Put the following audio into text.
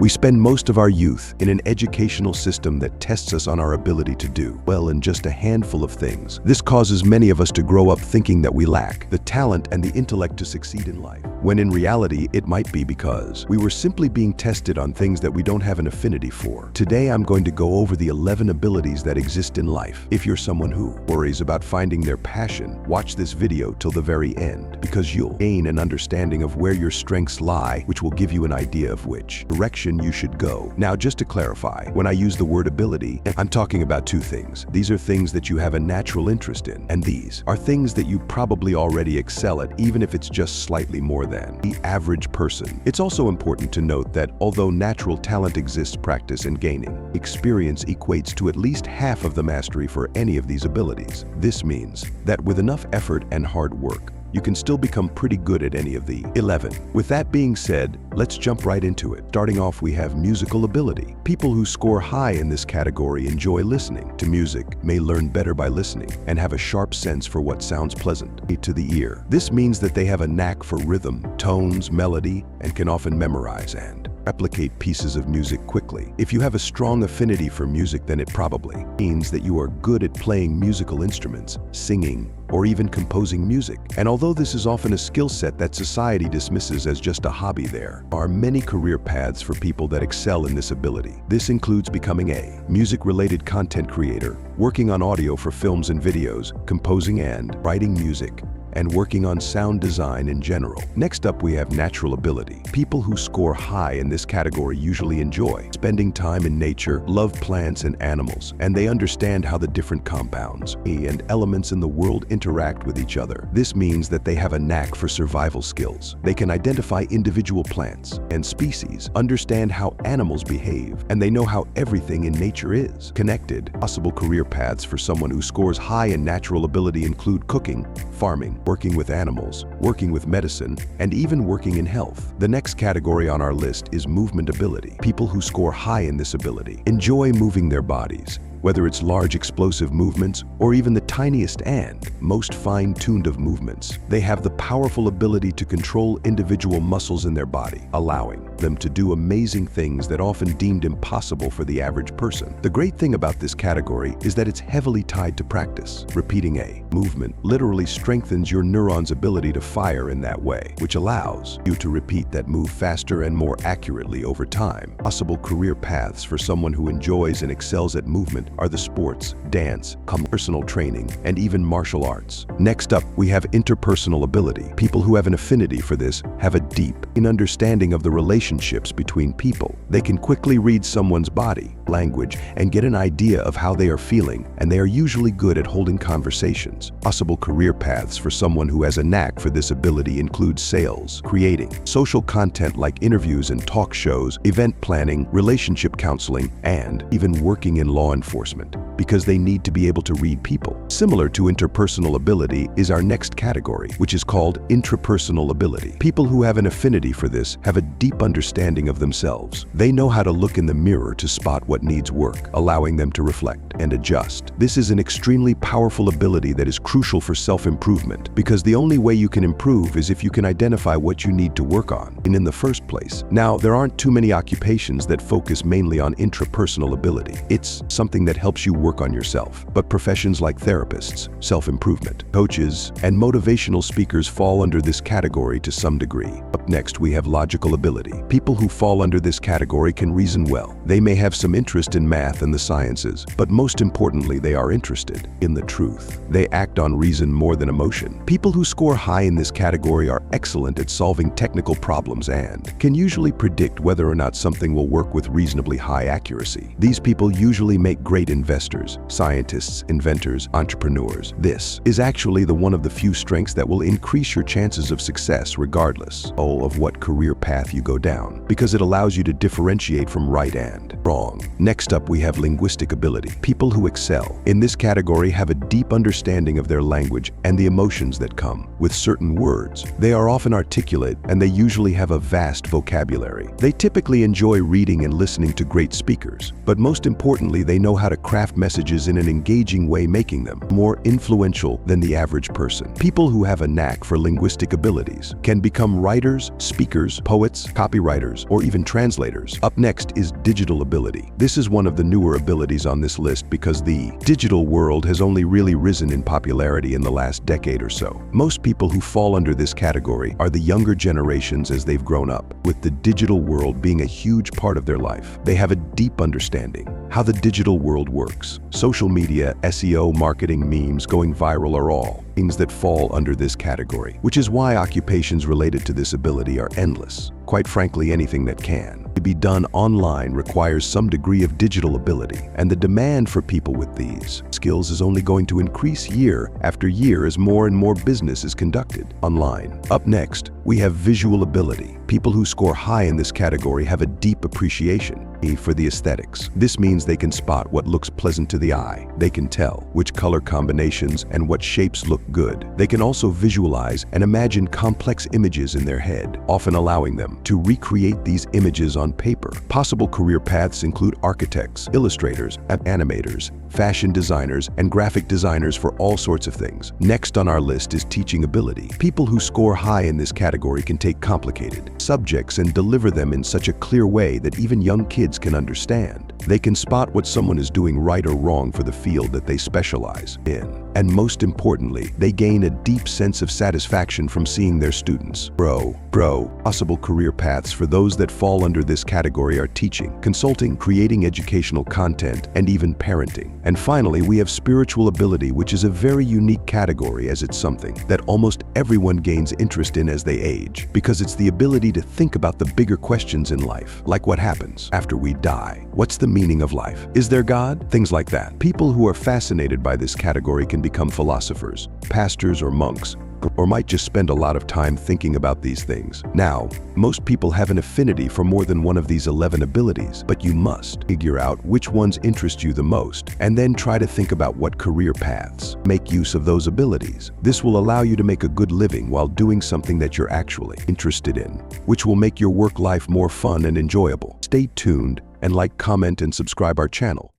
We spend most of our youth in an educational system that tests us on our ability to do well in just a handful of things. This causes many of us to grow up thinking that we lack the talent and the intellect to succeed in life, when in reality it might be because we were simply being tested on things that we don't have an affinity for. Today I'm going to go over the 11 abilities that exist in life. If you're someone who worries about finding their passion, watch this video till the very end, because you'll gain an understanding of where your strengths lie, which will give you an idea of which direction you should go. Now, just to clarify, when I use the word ability, I'm talking about two things. These are things that you have a natural interest in, and these are things that you probably already excel at, even if it's just slightly more than the average person. It's also important to note that although natural talent exists, practice and gaining experience equates to at least half of the mastery for any of these abilities. This means that with enough effort and hard work, you can still become pretty good at any of the 11. With that being said, let's jump right into it. Starting off, we have musical ability. People who score high in this category enjoy listening to music, may learn better by listening, and have a sharp sense for what sounds pleasant to the ear. This means that they have a knack for rhythm, tones, melody, and can often memorize and replicate pieces of music quickly. If you have a strong affinity for music, then it probably means that you are good at playing musical instruments, singing, or even composing music. And although this is often a skill set that society dismisses as just a hobby, there are many career paths for people that excel in this ability. This includes becoming a music-related content creator, working on audio for films and videos, composing and writing music, and working on sound design in general. Next up, we have natural ability. People who score high in this category usually enjoy spending time in nature, love plants and animals, and they understand how the different compounds and elements in the world interact with each other. This means that they have a knack for survival skills. They can identify individual plants and species, understand how animals behave, and they know how everything in nature is connected. Possible career paths for someone who scores high in natural ability include cooking, farming, working with animals, working with medicine, and even working in health. The next category on our list is movement ability. People who score high in this ability enjoy moving their bodies, whether it's large explosive movements or even the tiniest and most fine-tuned of movements. They have the powerful ability to control individual muscles in their body, allowing them to do amazing things that often deemed impossible for the average person. The great thing about this category is that it's heavily tied to practice. Repeating a movement literally strengthens your neurons' ability to fire in that way, which allows you to repeat that move faster and more accurately over time. Possible career paths for someone who enjoys and excels at movement are the sports, dance, personal training, and even martial arts. Next up, we have interpersonal ability. People who have an affinity for this have a deep understanding of the relationships between people. They can quickly read someone's body language and get an idea of how they are feeling, and they are usually good at holding conversations. Possible career paths for someone who has a knack for this ability include sales, creating social content like interviews and talk shows, event planning, relationship counseling, and even working in law enforcement, because they need to be able to read people. Similar to interpersonal ability is our next category, which is called intrapersonal ability. People who have an affinity for this have a deep understanding of themselves. They know how to look in the mirror to spot what needs work, allowing them to reflect and adjust. This is an extremely powerful ability that is crucial for self-improvement, because the only way you can improve is if you can identify what you need to work on in the first place. Now, there aren't too many occupations that focus mainly on intrapersonal ability. It's something that helps you work on yourself, but professions like therapists, self-improvement coaches, and motivational speakers fall under this category to some degree. Up next, we have logical ability. People who fall under this category can reason well. They may have some interest in math and the sciences, but most importantly, they are interested in the truth. They act on reason more than emotion. People who score high in this category are excellent at solving technical problems and can usually predict whether or not something will work with reasonably high accuracy. These people usually make great investors, scientists, inventors, entrepreneurs. This is actually one of the few strengths that will increase your chances of success regardless of what career path you go down, because it allows you to differentiate from right and Wrong. Next up, we have linguistic ability. People who excel in this category have a deep understanding of their language and the emotions that come with certain words. They are often articulate and they usually have a vast vocabulary. They typically enjoy reading and listening to great speakers, but most importantly, they know how to craft messages in an engaging way, making them more influential than the average person. People who have a knack for linguistic abilities can become writers, speakers, poets, copywriters, or even translators. Up next is digital ability. This is one of the newer abilities on this list because the digital world has only really risen in popularity in the last decade or so. Most people who fall under this category are the younger generations as they've grown up, with the digital world being a huge part of their life. They have a deep understanding how the digital world works. Social media, SEO, marketing, memes, going viral are all things that fall under this category, which is why occupations related to this ability are endless. Quite frankly, anything that can be done online requires some degree of digital ability, and the demand for people with these skills is only going to increase year after year as more and more business is conducted online. Up next, we have visual ability. People who score high in this category have a deep appreciation for the aesthetics. This means they can spot what looks pleasant to the eye. They can tell which color combinations and what shapes look good. They can also visualize and imagine complex images in their head, often allowing them to recreate these images on paper. Possible career paths include architects, illustrators, animators, fashion designers, and graphic designers for all sorts of things. Next on our list is teaching ability. People who score high in this category can take complicated subjects and deliver them in such a clear way that even young kids can understand. They can spot what someone is doing right or wrong for the field that they specialize in. And most importantly, they gain a deep sense of satisfaction from seeing their students grow. Possible career paths for those that fall under this category are teaching, consulting, creating educational content, and even parenting. And finally, we have spiritual ability, which is a very unique category as it's something that almost everyone gains interest in as they age, because it's the ability to think about the bigger questions in life, like what happens after we die. What's the meaning of life? Is there God? Things like that. People who are fascinated by this category can become philosophers, pastors, or monks, or might just spend a lot of time thinking about these things. Now, most people have an affinity for more than one of these 11 abilities, but you must figure out which ones interest you the most, and then try to think about what career paths make use of those abilities. This will allow you to make a good living while doing something that you're actually interested in, which will make your work life more fun and enjoyable. Stay tuned and like, comment, and subscribe our channel.